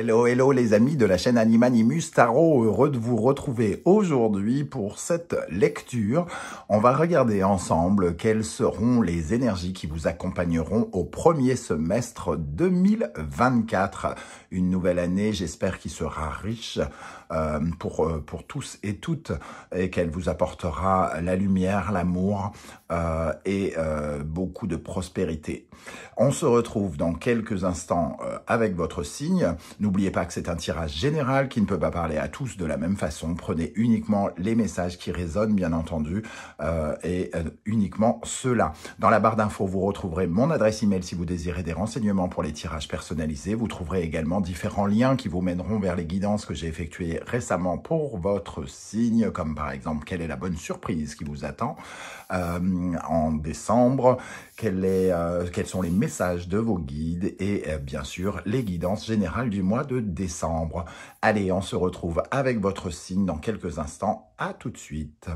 Hello, hello les amis de la chaîne Animanimus Tarot, heureux de vous retrouver aujourd'hui pour cette lecture. On va regarder ensemble quelles seront les énergies qui vous accompagneront au premier semestre 2024. Une nouvelle année, j'espère qu'il sera riche pour tous et toutes et qu'elle vous apportera la lumière, l'amour et beaucoup de prospérité. On se retrouve dans quelques instants avec votre signe. N'oubliez pas que c'est un tirage général qui ne peut pas parler à tous de la même façon. Prenez uniquement les messages qui résonnent, bien entendu, et uniquement ceux-là. Dans la barre d'infos, vous retrouverez mon adresse email si vous désirez des renseignements pour les tirages personnalisés. Vous trouverez également différents liens qui vous mèneront vers les guidances que j'ai effectuées récemment pour votre signe, comme par exemple quelle est la bonne surprise qui vous attend en décembre, quels sont les messages de vos guides et bien sûr les guidances générales du mois de décembre. Allez, on se retrouve avec votre signe dans quelques instants. À tout de suite.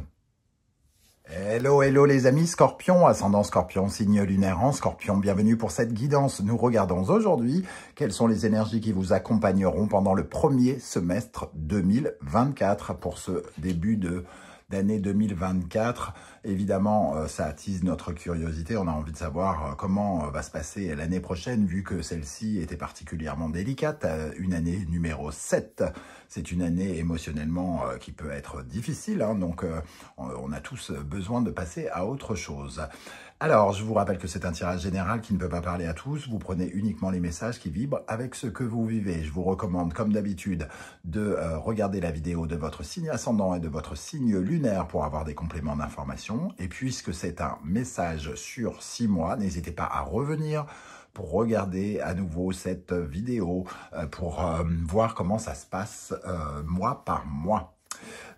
Hello, hello les amis Scorpion, ascendant Scorpion, signe lunaire en Scorpion, bienvenue pour cette guidance. Nous regardons aujourd'hui quelles sont les énergies qui vous accompagneront pendant le premier semestre 2024 pour ce début d'année 2024. Évidemment, ça attise notre curiosité. On a envie de savoir comment va se passer l'année prochaine, vu que celle-ci était particulièrement délicate. Une année numéro 7, c'est une année émotionnellement qui peut être difficile. Donc, on a tous besoin de passer à autre chose. Alors, je vous rappelle que c'est un tirage général qui ne peut pas parler à tous. Vous prenez uniquement les messages qui vibrent avec ce que vous vivez. Je vous recommande, comme d'habitude, de regarder la vidéo de votre signe ascendant et de votre signe lunaire pour avoir des compléments d'information. Et puisque c'est un message sur 6 mois, n'hésitez pas à revenir pour regarder à nouveau cette vidéo, pour voir comment ça se passe mois par mois.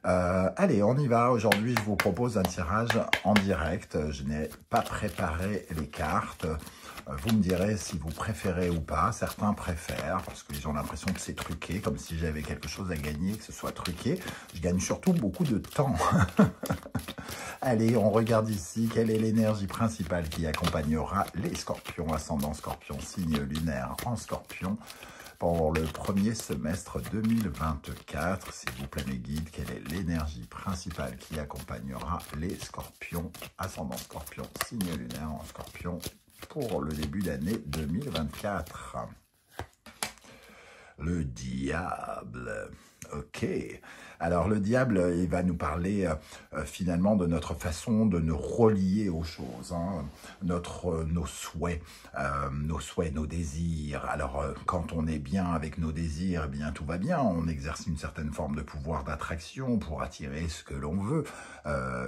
Allez, on y va. Aujourd'hui, je vous propose un tirage en direct. Je n'ai pas préparé les cartes. Vous me direz si vous préférez ou pas. Certains préfèrent parce qu'ils ont l'impression que c'est truqué, comme si j'avais quelque chose à gagner, que ce soit truqué. Je gagne surtout beaucoup de temps. Allez, on regarde ici quelle est l'énergie principale qui accompagnera les scorpions, ascendant scorpion, signe lunaire en scorpion, pour le premier semestre 2024. S'il vous plaît mes guides, quelle est l'énergie principale qui accompagnera les scorpions, ascendant scorpion, signe lunaire en scorpion, pour le début d'année 2024. Le diable. Ok. Alors le diable, il va nous parler finalement de notre façon de nous relier aux choses, nos souhaits, nos désirs. Alors quand on est bien avec nos désirs, eh bien tout va bien. On exerce une certaine forme de pouvoir d'attraction pour attirer ce que l'on veut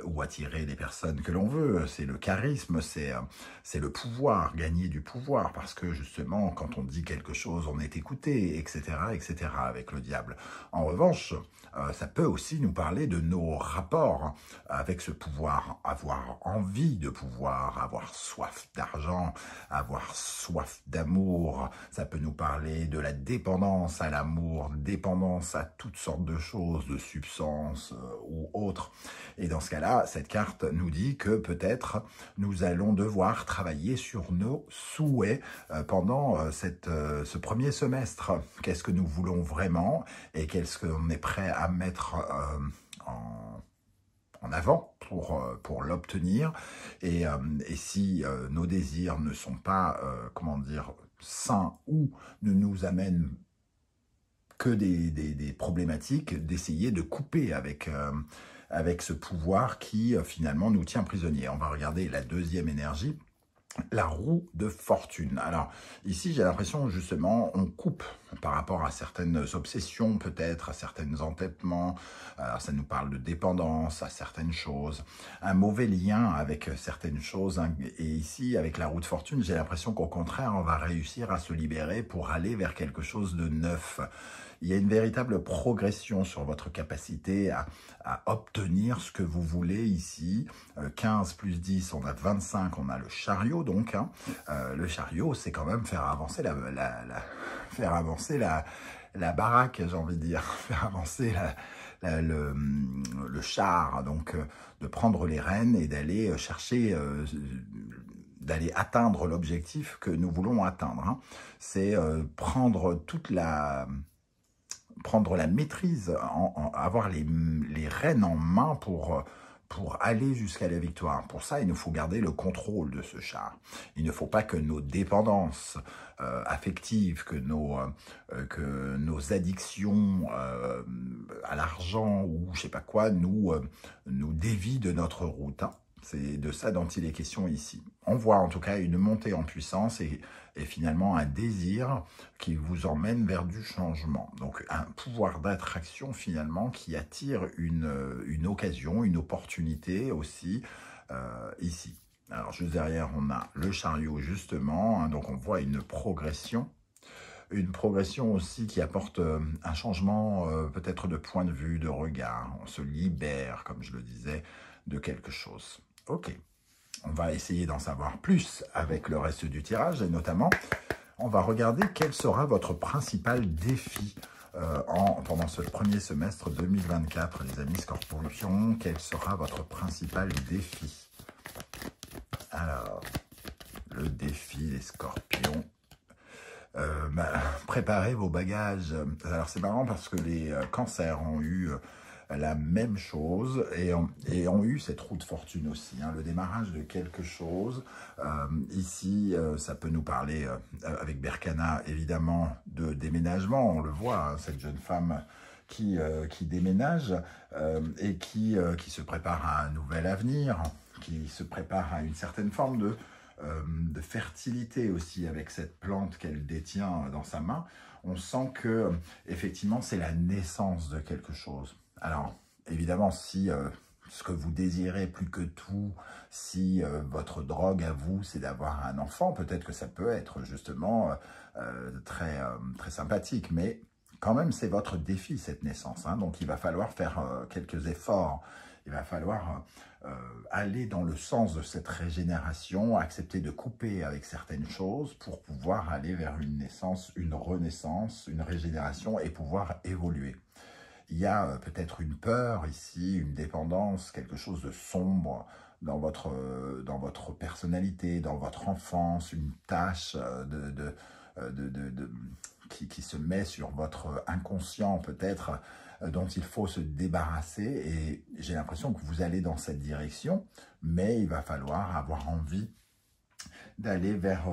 ou attirer les personnes que l'on veut. C'est le charisme, c'est le pouvoir, gagner du pouvoir, parce que justement quand on dit quelque chose, on est écouté, etc., etc. avec le diable. En revanche, ça peut aussi nous parler de nos rapports avec ce pouvoir, avoir envie de pouvoir, avoir soif d'argent, avoir soif d'amour. Ça peut nous parler de la dépendance à l'amour, dépendance à toutes sortes de choses, de substances ou autres. Et dans ce cas-là, cette carte nous dit que peut-être nous allons devoir travailler sur nos souhaits pendant ce premier semestre. Qu'est-ce que nous voulons vraiment et qu'est-ce qu'on est prêt à mettre en avant pour l'obtenir. Et si nos désirs ne sont pas, comment dire, sains ou ne nous amènent que des problématiques, d'essayer de couper avec ce pouvoir qui finalement nous tient prisonniers. On va regarder la deuxième énergie. La roue de fortune. Alors, ici, j'ai l'impression, justement, on coupe par rapport à certaines obsessions, peut-être, à certains entêtements. Alors, ça nous parle de dépendance à certaines choses, un mauvais lien avec certaines choses. Et ici, avec la roue de fortune, j'ai l'impression qu'au contraire, on va réussir à se libérer pour aller vers quelque chose de neuf. Il y a une véritable progression sur votre capacité à obtenir ce que vous voulez ici. 15 plus 10, on a 25, on a le chariot donc. Le chariot, c'est quand même faire avancer la baraque, j'ai envie de dire. Faire avancer le char, donc de prendre les rênes et d'aller chercher... d'aller atteindre l'objectif que nous voulons atteindre. C'est prendre toute la prendre la maîtrise, avoir les rênes en main pour aller jusqu'à la victoire. Pour ça, il nous faut garder le contrôle de ce char. Il ne faut pas que nos dépendances affectives, que nos addictions à l'argent ou je sais pas quoi nous dévient de notre route. Hein. C'est de ça dont il est question ici. On voit en tout cas une montée en puissance et finalement un désir qui vous emmène vers du changement. Donc un pouvoir d'attraction finalement qui attire une occasion, une opportunité aussi ici. Alors juste derrière on a le chariot justement, hein, donc on voit une progression aussi qui apporte un changement peut-être de point de vue, de regard. On se libère, comme je le disais, de quelque chose. Ok, on va essayer d'en savoir plus avec le reste du tirage et notamment, on va regarder quel sera votre principal défi pendant ce premier semestre 2024, les amis Scorpions. Quel sera votre principal défi? Alors, le défi des Scorpions. Préparez vos bagages. Alors, c'est marrant parce que les cancers ont eu la même chose et ont eu cette roue de fortune aussi, hein, le démarrage de quelque chose. Ici, ça peut nous parler, avec Berkana, évidemment, de déménagement. On le voit, hein, cette jeune femme qui déménage et qui se prépare à un nouvel avenir, qui se prépare à une certaine forme de fertilité aussi avec cette plante qu'elle détient dans sa main. On sent que effectivement c'est la naissance de quelque chose. Alors évidemment, si ce que vous désirez plus que tout, si votre drogue à vous c'est d'avoir un enfant, peut-être que ça peut être justement très sympathique, mais quand même c'est votre défi cette naissance, hein, donc il va falloir faire quelques efforts. Il va falloir aller dans le sens de cette régénération, accepter de couper avec certaines choses pour pouvoir aller vers une naissance, une renaissance, une régénération et pouvoir évoluer. Il y a peut-être une peur ici, une dépendance, quelque chose de sombre dans votre personnalité, dans votre enfance, une tâche qui se met sur votre inconscient peut-être, dont il faut se débarrasser, et j'ai l'impression que vous allez dans cette direction, mais il va falloir avoir envie d'aller vers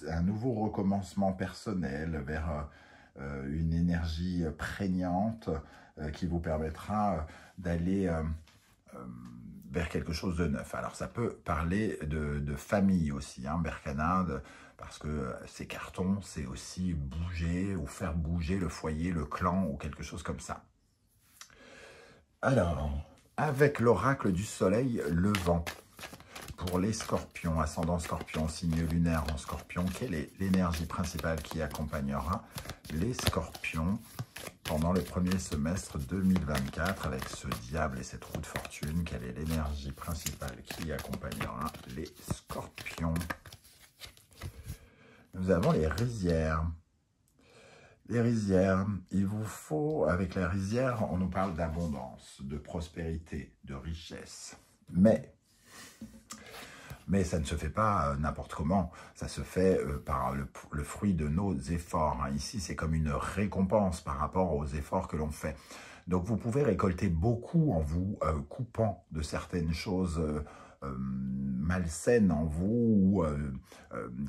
un nouveau recommencement personnel, vers une énergie prégnante qui vous permettra d'aller vers quelque chose de neuf. Alors ça peut parler de famille aussi, hein, Berkana, parce que ces cartons, c'est aussi bouger ou faire bouger le foyer, le clan ou quelque chose comme ça. Alors, avec l'oracle du soleil levant, pour les scorpions, ascendant scorpion, signe lunaire en scorpion, quelle est l'énergie principale qui accompagnera les scorpions pendant le premier semestre 2024 avec ce diable et cette roue de fortune? Quelle est l'énergie principale qui accompagnera les scorpions? Nous avons les rizières. Les rizières, il vous faut, avec les rizières, on nous parle d'abondance, de prospérité, de richesse. Mais ça ne se fait pas n'importe comment, ça se fait par le fruit de nos efforts. Hein. Ici, c'est comme une récompense par rapport aux efforts que l'on fait. Donc, vous pouvez récolter beaucoup en vous coupant de certaines choses malsaines en vous,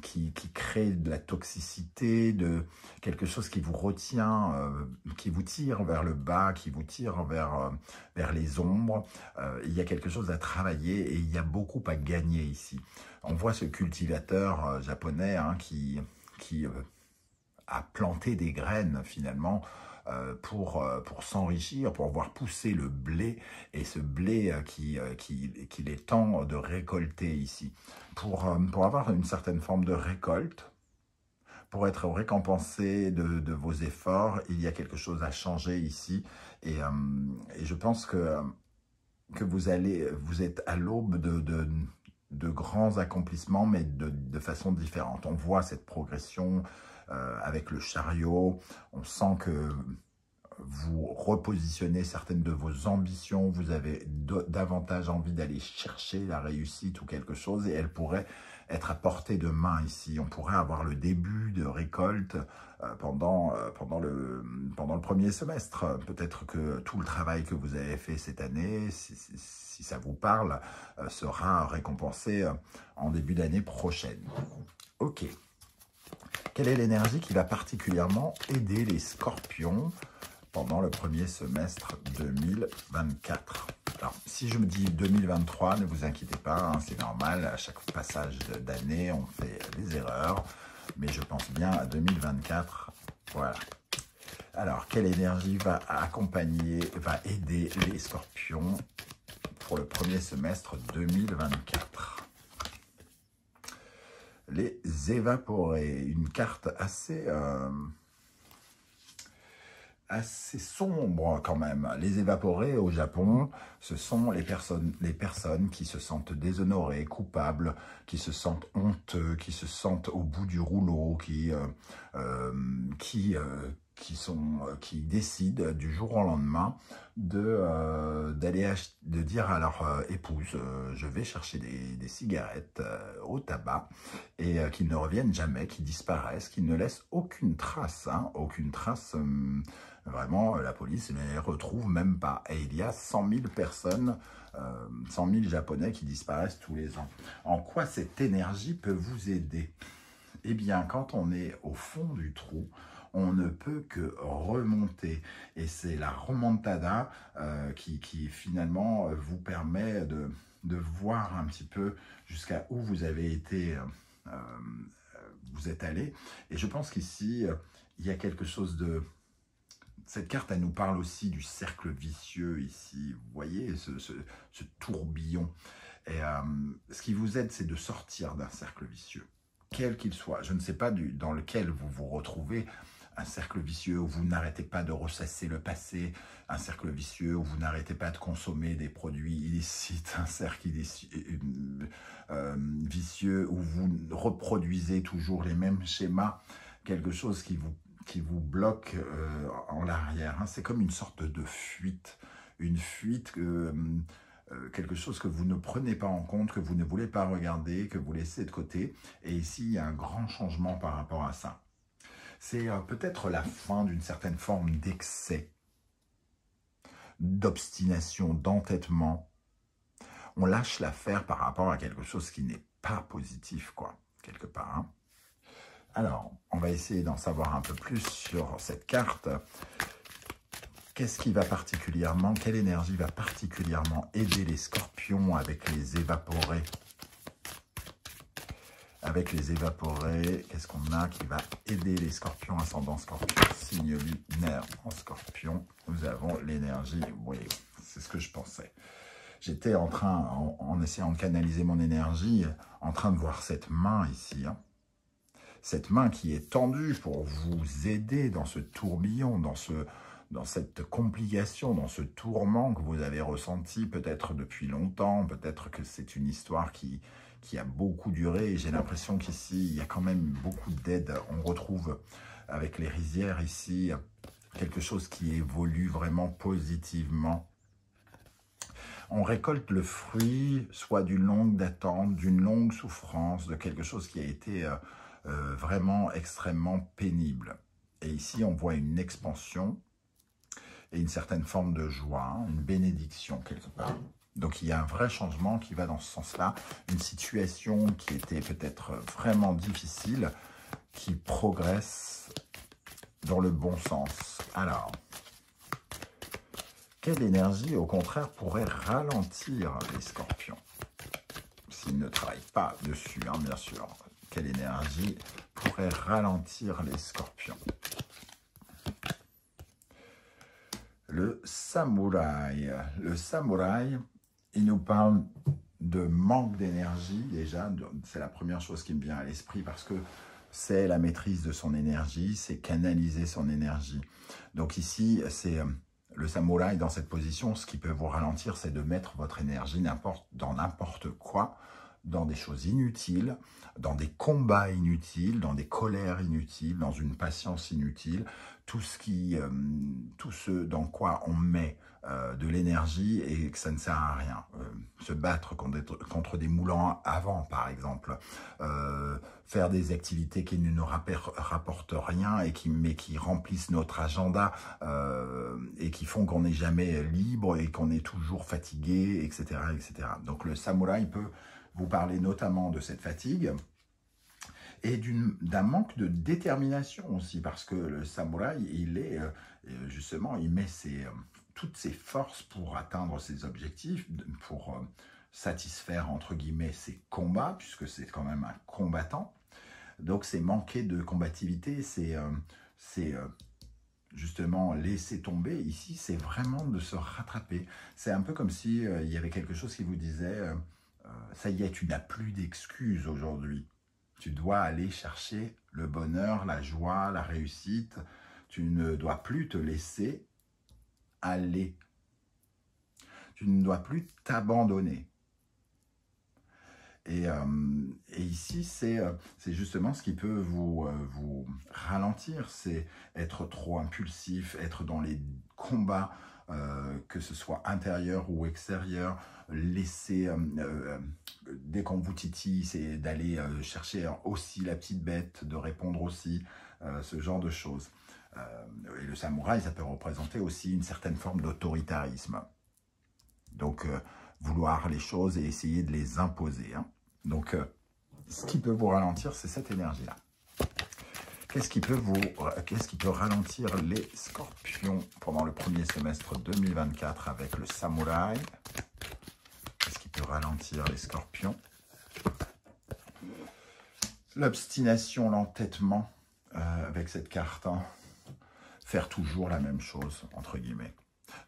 qui créent de la toxicité, de quelque chose qui vous retient, qui vous tire vers le bas, qui vous tire vers les ombres. Il y a quelque chose à travailler et il y a beaucoup à gagner ici. On voit ce cultivateur japonais, hein, qui a planté des graines finalement pour s'enrichir, pour voir pousser le blé, et ce blé qu'il est temps de récolter ici. Pour avoir une certaine forme de récolte, pour être récompensé de vos efforts, il y a quelque chose à changer ici, et je pense que vous êtes à l'aube de grands accomplissements, mais de façon différente. On voit cette progression avec le chariot, on sent que vous repositionnez certaines de vos ambitions, vous avez davantage envie d'aller chercher la réussite ou quelque chose, et elle pourrait être à portée de main ici. On pourrait avoir le début de récolte pendant le premier semestre. Peut-être que tout le travail que vous avez fait cette année, si ça vous parle, sera récompensé en début d'année prochaine. Ok. Quelle est l'énergie qui va particulièrement aider les scorpions pendant le premier semestre 2024? Alors, si je me dis 2023, ne vous inquiétez pas, hein, c'est normal, à chaque passage d'année, on fait des erreurs, mais je pense bien à 2024, voilà. Alors, quelle énergie va aider les scorpions pour le premier semestre 2024? Les évaporés, une carte assez sombre quand même. Les évaporés au Japon, ce sont les personnes qui se sentent déshonorées, coupables, qui se sentent honteux, qui se sentent au bout du rouleau, qui décident du jour au lendemain de dire à leur épouse je vais chercher des cigarettes au tabac, et qu'ils ne reviennent jamais, qu'ils disparaissent, qu'ils ne laissent aucune trace, hein, aucune trace. Vraiment, la police ne les retrouve même pas. Et il y a 100 000 personnes, 100 000 Japonais qui disparaissent tous les ans. En quoi cette énergie peut vous aider? Eh bien, quand on est au fond du trou, on ne peut que remonter. Et c'est la remontada qui finalement vous permet de voir un petit peu jusqu'à où vous avez été, vous êtes allé. Et je pense qu'ici, il y a quelque chose de... Cette carte, elle nous parle aussi du cercle vicieux ici. Vous voyez ce tourbillon. Et ce qui vous aide, c'est de sortir d'un cercle vicieux, quel qu'il soit. Je ne sais pas dans lequel vous vous retrouvez. Un cercle vicieux où vous n'arrêtez pas de ressasser le passé, un cercle vicieux où vous n'arrêtez pas de consommer des produits illicites, un cercle vicieux où vous reproduisez toujours les mêmes schémas, quelque chose qui vous bloque en l'arrière. Hein. C'est comme une sorte de fuite, quelque chose que vous ne prenez pas en compte, que vous ne voulez pas regarder, que vous laissez de côté. Et ici, il y a un grand changement par rapport à ça. C'est peut-être la fin d'une certaine forme d'excès, d'obstination, d'entêtement. On lâche l'affaire par rapport à quelque chose qui n'est pas positif, quoi, quelque part. Hein. Alors, on va essayer d'en savoir un peu plus sur cette carte. Qu'est-ce qui va particulièrement, quelle énergie va particulièrement aider les scorpions avec les évaporés? Avec les évaporés, qu'est-ce qu'on a qui va aider les scorpions, ascendant scorpion, signe lunaire en scorpion? Nous avons l'énergie, oui, c'est ce que je pensais. J'étais en train, en essayant de canaliser mon énergie, en train de voir cette main ici. Hein. Cette main qui est tendue pour vous aider dans ce tourbillon, dans cette complication, dans ce tourment que vous avez ressenti peut-être depuis longtemps, peut-être que c'est une histoire qui a beaucoup duré, et j'ai l'impression qu'ici, il y a quand même beaucoup d'aide. On retrouve avec les rizières ici, quelque chose qui évolue vraiment positivement. On récolte le fruit, soit d'une longue attente, d'une longue souffrance, de quelque chose qui a été vraiment extrêmement pénible. Et ici, on voit une expansion et une certaine forme de joie, hein, une bénédiction quelque part. Donc, il y a un vrai changement qui va dans ce sens-là. Une situation qui était peut-être vraiment difficile, qui progresse dans le bon sens. Alors, quelle énergie, au contraire, pourrait ralentir les scorpions? S'ils ne travaillent pas dessus, hein, bien sûr. Quelle énergie pourrait ralentir les scorpions? Le samouraï. Le samouraï, il nous parle de manque d'énergie déjà. C'est la première chose qui me vient à l'esprit parce que c'est la maîtrise de son énergie, c'est canaliser son énergie. Donc ici, c'est le samouraï dans cette position. Ce qui peut vous ralentir, c'est de mettre votre énergie dans n'importe quoi, dans des choses inutiles, dans des combats inutiles, dans des colères inutiles, dans une patience inutile, tout ce dans quoi on met de l'énergie et que ça ne sert à rien. Se battre contre des moulins à vent, par exemple. Faire des activités qui ne nous rapportent rien et mais qui remplissent notre agenda et qui font qu'on n'est jamais libre et qu'on est toujours fatigué, etc., etc. Donc le samouraï peut vous parler notamment de cette fatigue et d'un manque de détermination aussi, parce que le samouraï, justement, il met toutes ses forces pour atteindre ses objectifs, pour satisfaire, entre guillemets, ses combats, puisque c'est quand même un combattant. Donc c'est manquer de combativité, c'est justement laisser tomber. Ici, c'est vraiment de se rattraper. C'est un peu comme si il y avait quelque chose qui vous disait ça y est, tu n'as plus d'excuses aujourd'hui. Tu dois aller chercher le bonheur, la joie, la réussite. Tu ne dois plus te laisser aller. Tu ne dois plus t'abandonner. Et ici, c'est justement ce qui peut vous ralentir, c'est être trop impulsif, être dans les combats, que ce soit intérieur ou extérieur, laisser, dès qu'on vous titille, c'est d'aller chercher aussi la petite bête, de répondre aussi, ce genre de choses. Et le samouraï, ça peut représenter aussi une certaine forme d'autoritarisme. Donc, vouloir les choses et essayer de les imposer. Hein. Donc, ce qui peut vous ralentir, c'est cette énergie-là. Qu'est-ce qui peut ralentir les scorpions pendant le premier semestre 2024 avec le samouraï? Qu'est-ce qui peut ralentir les scorpions? L'obstination, l'entêtement avec cette carte. Hein. Faire toujours la même chose, entre guillemets.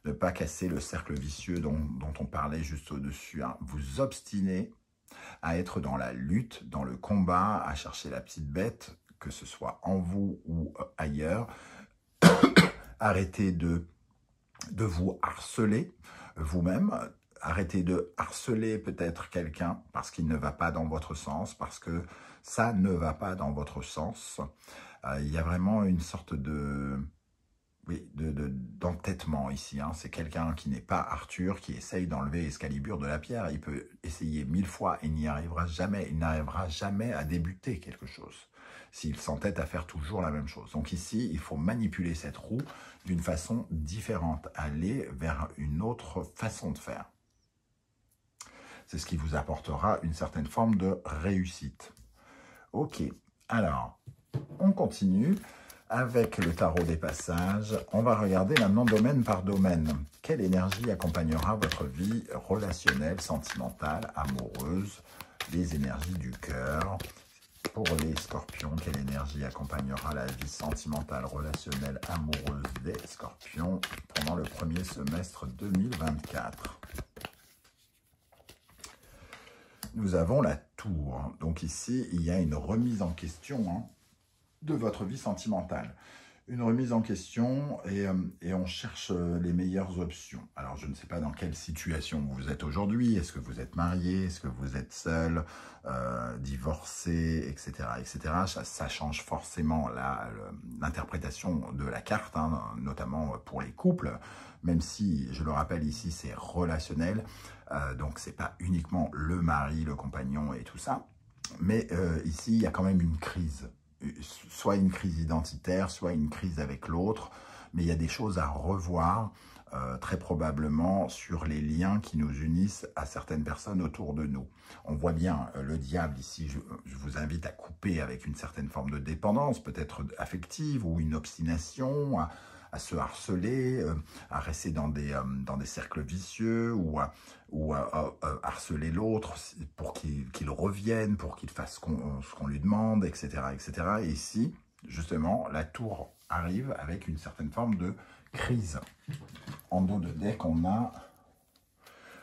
Ne pas casser le cercle vicieux dont on parlait juste au-dessus. Hein. Vous obstiner à être dans la lutte, dans le combat, à chercher la petite bête, que ce soit en vous ou ailleurs. Arrêtez de vous harceler vous-même. Arrêtez de harceler peut-être quelqu'un parce qu'il ne va pas dans votre sens, parce que ça ne va pas dans votre sens. Il y a vraiment une sorte d'entêtement ici. Hein. C'est quelqu'un qui n'est pas Arthur, qui essaye d'enlever Excalibur de la pierre. Il peut essayer 1000 fois et n'y arrivera jamais. Il n'arrivera jamais à débuter quelque chose s'il s'entête à faire toujours la même chose. Donc ici, il faut manipuler cette roue d'une façon différente, aller vers une autre façon de faire. C'est ce qui vous apportera une certaine forme de réussite. Ok, alors, on continue. Avec le tarot des passages, on va regarder maintenant domaine par domaine. Quelle énergie accompagnera votre vie relationnelle, sentimentale, amoureuse, les énergies du cœur? Pour les scorpions, quelle énergie accompagnera la vie sentimentale, relationnelle, amoureuse des scorpions pendant le premier semestre 2024? Nous avons la tour. Donc ici, il y a une remise en question, hein, de votre vie sentimentale. Une remise en question et on cherche les meilleures options. Alors, je ne sais pas dans quelle situation vous êtes aujourd'hui. Est-ce que vous êtes marié? Est-ce que vous êtes seul, divorcé, etc., etc. Ça change forcément l'interprétation de la carte, hein, notamment pour les couples, même si, je le rappelle ici, c'est relationnel. Donc, c'est pas uniquement le mari, le compagnon et tout ça. Mais ici, il y a quand même une crise. Soit une crise identitaire, soit une crise avec l'autre, mais il y a des choses à revoir, très probablement, sur les liens qui nous unissent à certaines personnes autour de nous. On voit bien le diable ici, je vous invite à couper avec une certaine forme de dépendance, peut-être affective, ou une obstination, à se harceler, à rester dans des cercles vicieux, ou à harceler l'autre pour qu'il revienne, pour qu'il fasse ce qu'on lui demande, etc., etc. Et ici, justement, la tour arrive avec une certaine forme de crise. En dos de deck, on a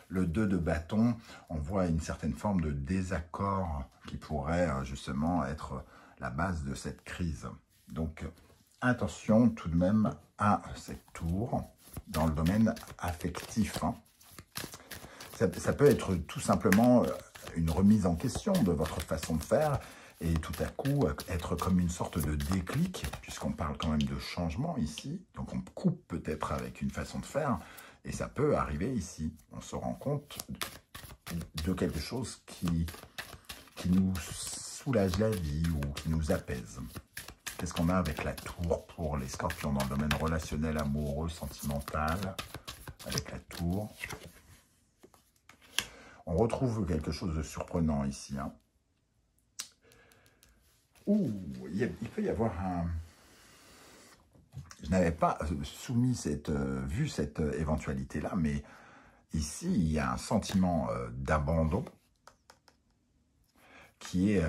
le 2 de bâton. On voit une certaine forme de désaccord qui pourrait justement être la base de cette crise. Donc, attention tout de même à cette tour dans le domaine affectif. Hein. Ça peut être tout simplement une remise en question de votre façon de faire et tout à coup être comme une sorte de déclic, puisqu'on parle quand même de changement ici. Donc on coupe peut-être avec une façon de faire et ça peut arriver ici. On se rend compte de quelque chose qui nous soulage la vie ou qui nous apaise. Qu'est-ce qu'on a avec la tour pour les scorpions dans le domaine relationnel, amoureux, sentimental? Avec la tour. On retrouve quelque chose de surprenant ici. Hein. Ouh, il peut y avoir un... Je n'avais pas vu cette éventualité-là, mais ici, il y a un sentiment d'abandon qui est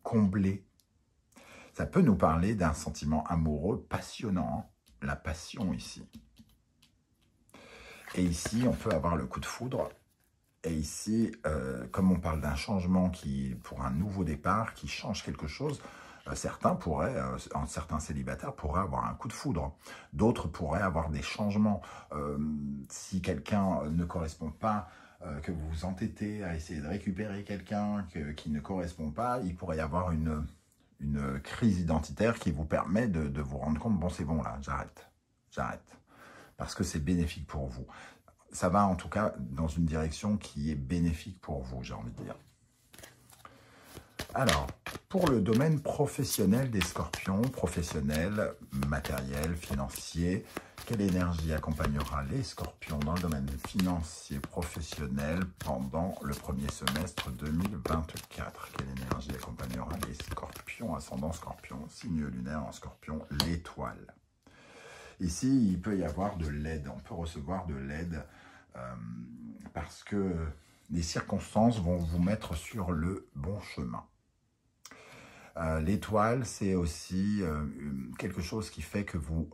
comblé. Ça peut nous parler d'un sentiment amoureux passionnant, hein, la passion ici. Et ici, on peut avoir le coup de foudre. Et ici, comme on parle d'un changement pour un nouveau départ, qui change quelque chose, certains célibataires pourraient avoir un coup de foudre. D'autres pourraient avoir des changements. Si quelqu'un ne correspond pas, que vous vous entêtez à essayer de récupérer quelqu'un qui ne correspond pas, il pourrait y avoir une crise identitaire qui vous permet de vous rendre compte, bon c'est bon là, j'arrête. Parce que c'est bénéfique pour vous. Ça va en tout cas dans une direction qui est bénéfique pour vous, j'ai envie de dire. Alors, pour le domaine professionnel des scorpions, professionnel, matériel, financier, quelle énergie accompagnera les scorpions dans le domaine financier professionnel pendant le premier semestre 2024? Quelle énergie accompagnera les scorpions, ascendant scorpion, signe lunaire en scorpion, l'étoile? Ici, il peut y avoir de l'aide, on peut recevoir de l'aide parce que les circonstances vont vous mettre sur le bon chemin. L'étoile, c'est aussi quelque chose qui fait que vous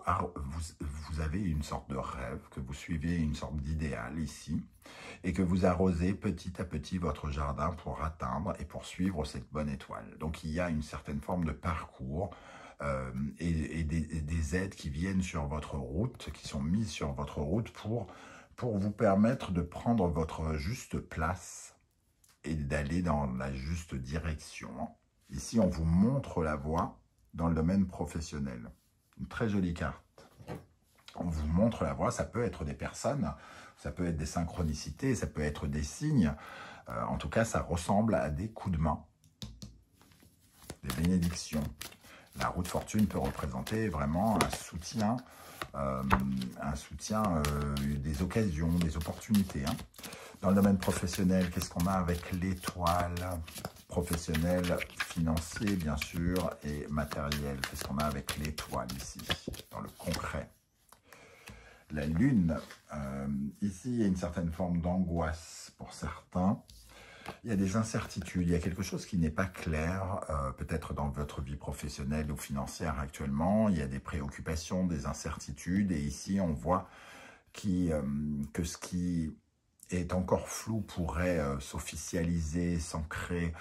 avez une sorte de rêve, que vous suivez une sorte d'idéal ici, et que vous arrosez petit à petit votre jardin pour atteindre et pour suivre cette bonne étoile. Donc il y a une certaine forme de parcours et des aides qui viennent sur votre route, qui sont mises sur votre route pour vous permettre de prendre votre juste place et d'aller dans la juste direction. Ici, on vous montre la voie dans le domaine professionnel. Une très jolie carte. On vous montre la voie, ça peut être des personnes, ça peut être des synchronicités, ça peut être des signes. En tout cas, ça ressemble à des coups de main, des bénédictions. La roue de fortune peut représenter vraiment un soutien, des occasions, des opportunités. Hein. Dans le domaine professionnel, qu'est-ce qu'on a avec l'étoile? Professionnel, financier, bien sûr, et matériel. Qu'est-ce qu'on a avec l'étoile ici, dans le concret? La lune, ici, il y a une certaine forme d'angoisse pour certains. Il y a des incertitudes, il y a quelque chose qui n'est pas clair, peut-être dans votre vie professionnelle ou financière actuellement. Il y a des préoccupations, des incertitudes, et ici, on voit que ce qui est encore flou pourrait s'officialiser, s'ancrer.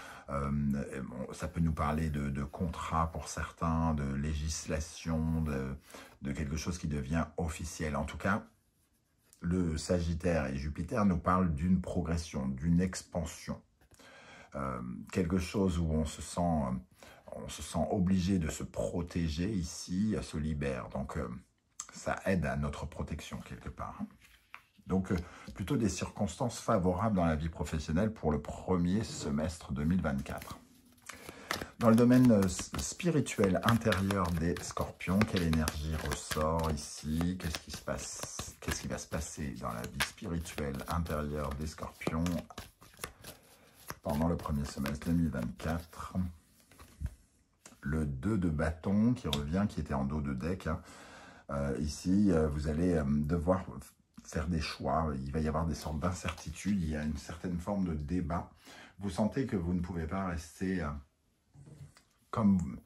Ça peut nous parler de contrats pour certains, de législation, de quelque chose qui devient officiel. En tout cas, le Sagittaire et Jupiter nous parlent d'une progression, d'une expansion. Quelque chose où on se sent obligé de se protéger ici, se libère. Donc, ça aide à notre protection quelque part. Donc, plutôt des circonstances favorables dans la vie professionnelle pour le premier semestre 2024. Dans le domaine spirituel intérieur des scorpions, quelle énergie ressort ici? Qu'est-ce qui va se passer dans la vie spirituelle intérieure des scorpions pendant le premier semestre 2024? Le 2 de bâton qui revient, qui était en dos de deck. Hein. Ici, vous allez devoir faire des choix, il va y avoir des sortes d'incertitudes, il y a une certaine forme de débat. Vous sentez que vous ne pouvez pas rester comme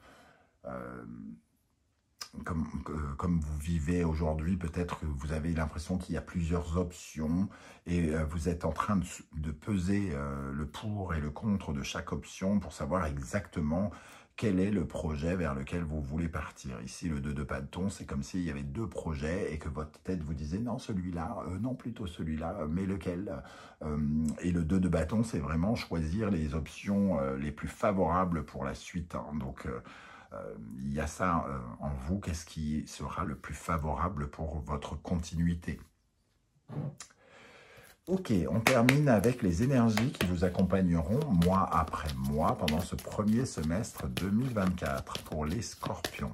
vous vivez aujourd'hui. Peut-être que vous avez l'impression qu'il y a plusieurs options et vous êtes en train de peser le pour et le contre de chaque option pour savoir exactement quel est le projet vers lequel vous voulez partir. Ici, le 2 de bâton, c'est comme s'il y avait deux projets et que votre tête vous disait non, celui-là, non, plutôt celui-là, mais lequel et le 2 de bâton, c'est vraiment choisir les options les plus favorables pour la suite. Hein. Donc, il y a ça en vous. Qu'est-ce qui sera le plus favorable pour votre continuité? Ok, on termine avec les énergies qui vous accompagneront mois après mois pendant ce premier semestre 2024 pour les scorpions.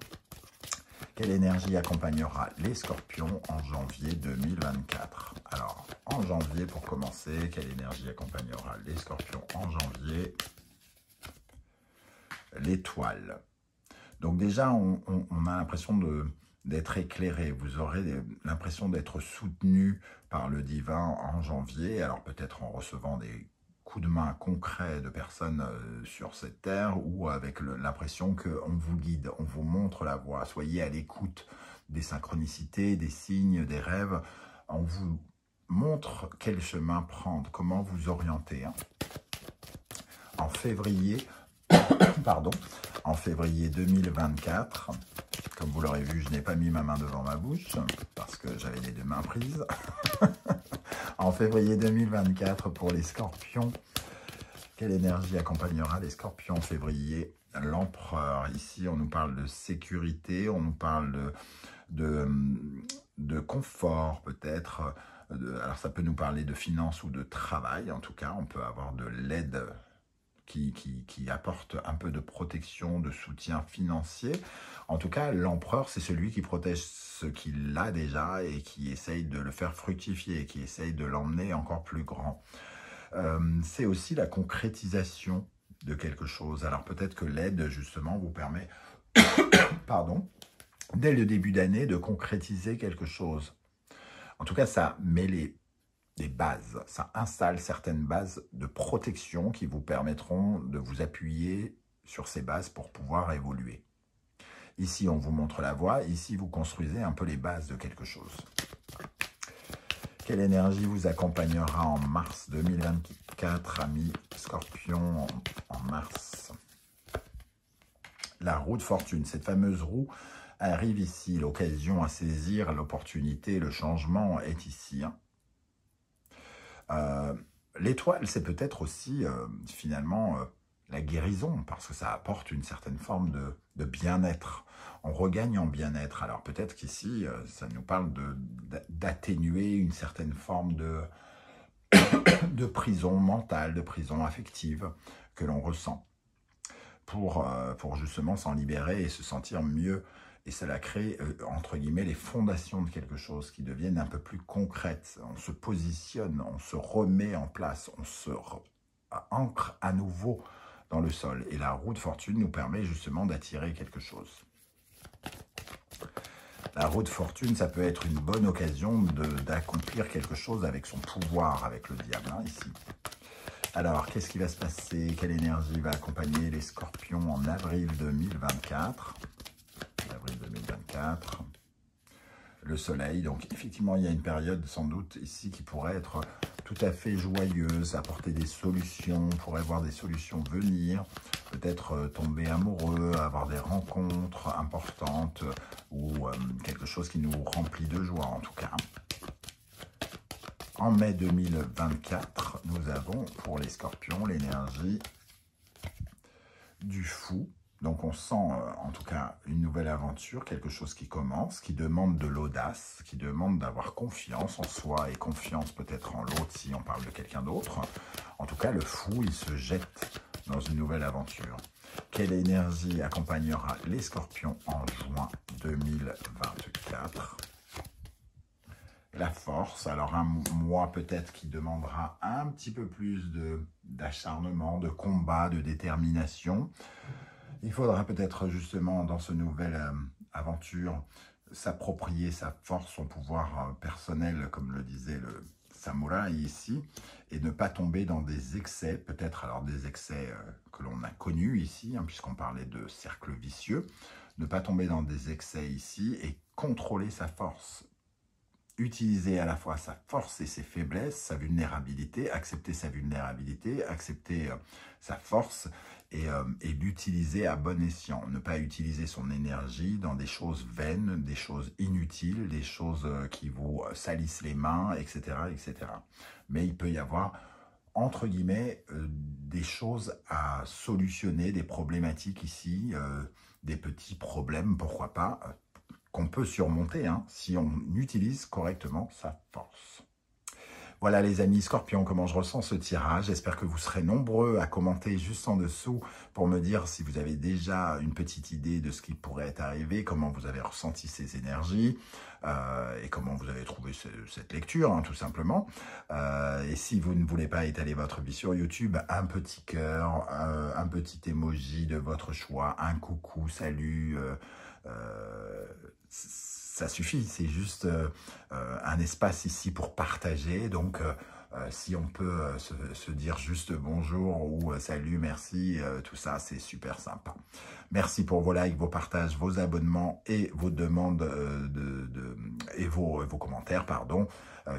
Quelle énergie accompagnera les scorpions en janvier 2024? Alors, en janvier, pour commencer, quelle énergie accompagnera les scorpions en janvier? L'étoile. Donc déjà, on a l'impression d'être éclairé. Vous aurez l'impression d'être soutenu par le divin en janvier. Alors peut-être en recevant des coups de main concrets de personnes sur cette terre ou avec l'impression qu'on vous guide, on vous montre la voie. Soyez à l'écoute des synchronicités, des signes, des rêves. On vous montre quel chemin prendre, comment vous orienter. Hein. En février, pardon, en février 2024, comme vous l'aurez vu, je n'ai pas mis ma main devant ma bouche parce que j'avais les deux mains prises. En février 2024, pour les scorpions, quelle énergie accompagnera les scorpions en février? L'empereur. Ici, on nous parle de sécurité, on nous parle de confort peut-être. Alors, ça peut nous parler de finances ou de travail. En tout cas, on peut avoir de l'aide qui apporte un peu de protection, de soutien financier. En tout cas, l'empereur, c'est celui qui protège ce qu'il a déjà et qui essaye de le faire fructifier, qui essaye de l'emmener encore plus grand. C'est aussi la concrétisation de quelque chose. Alors peut-être que l'aide, justement, vous permet, pardon, dès le début d'année, de concrétiser quelque chose. En tout cas, ça met des bases, ça installe certaines bases de protection qui vous permettront de vous appuyer sur ces bases pour pouvoir évoluer. Ici, on vous montre la voie. Ici, vous construisez un peu les bases de quelque chose. Quelle énergie vous accompagnera en mars 2024, amis Scorpion, en mars? La roue de fortune, cette fameuse roue arrive ici. L'occasion à saisir, l'opportunité, le changement est ici. L'étoile, c'est peut-être aussi finalement la guérison, parce que ça apporte une certaine forme de bien-être. On regagne en bien-être. Alors peut-être qu'ici, ça nous parle d'atténuer une certaine forme de prison mentale, de prison affective que l'on ressent, pour justement s'en libérer et se sentir mieux. Et cela crée, entre guillemets, les fondations de quelque chose qui deviennent un peu plus concrètes. On se positionne, on se remet en place, on se ancre à nouveau dans le sol. Et la roue de fortune nous permet justement d'attirer quelque chose. La roue de fortune, ça peut être une bonne occasion d'accomplir quelque chose avec son pouvoir, avec le diable, hein, ici. Alors, qu'est-ce qui va se passer? Quelle énergie va accompagner les scorpions en avril 2024? Avril 2024, le soleil. Donc effectivement, il y a une période sans doute ici qui pourrait être tout à fait joyeuse, apporter des solutions, on pourrait voir des solutions venir, peut-être tomber amoureux, avoir des rencontres importantes ou quelque chose qui nous remplit de joie en tout cas. En mai 2024, nous avons pour les scorpions l'énergie du fou. Donc on sent en tout cas une nouvelle aventure, quelque chose qui commence, qui demande de l'audace, qui demande d'avoir confiance en soi et confiance peut-être en l'autre si on parle de quelqu'un d'autre. En tout cas, le fou, il se jette dans une nouvelle aventure. Quelle énergie accompagnera les scorpions en juin 2024? La force, alors un mois peut-être qui demandera un petit peu plus d'acharnement, de combat, de détermination. Il faudra peut-être justement dans ce nouvelle aventure s'approprier sa force, son pouvoir personnel, comme le disait le samouraï ici, et ne pas tomber dans des excès, peut-être alors des excès que l'on a connus ici, hein, puisqu'on parlait de cercle vicieux, ne pas tomber dans des excès ici et contrôler sa force. utiliser à la fois sa force et ses faiblesses, sa vulnérabilité, accepter sa vulnérabilité, accepter sa force et l'utiliser à bon escient. Ne pas utiliser son énergie dans des choses vaines, des choses inutiles, des choses qui vous salissent les mains, etc., etc. Mais il peut y avoir, entre guillemets, des choses à solutionner, des problématiques ici, des petits problèmes, pourquoi pas, qu'on peut surmonter si on utilise correctement sa force. Voilà les amis Scorpions, comment je ressens ce tirage. J'espère que vous serez nombreux à commenter juste en dessous pour me dire si vous avez déjà une petite idée de ce qui pourrait être arrivé, comment vous avez ressenti ces énergies et comment vous avez trouvé cette lecture, tout simplement. Et si vous ne voulez pas étaler votre vie sur YouTube, un petit cœur, un petit emoji de votre choix, un coucou, salut, ça suffit, c'est juste un espace ici pour partager. Donc, si on peut se dire juste bonjour ou salut, merci, tout ça, c'est super sympa. Merci pour vos likes, vos partages, vos abonnements et vos demandes et vos commentaires, pardon,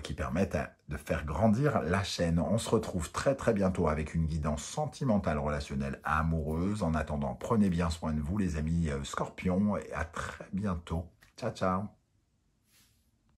qui permettent de faire grandir la chaîne. On se retrouve très très bientôt avec une guidance sentimentale, relationnelle, amoureuse. En attendant, prenez bien soin de vous les amis Scorpions et à très bientôt. Ciao, ciao.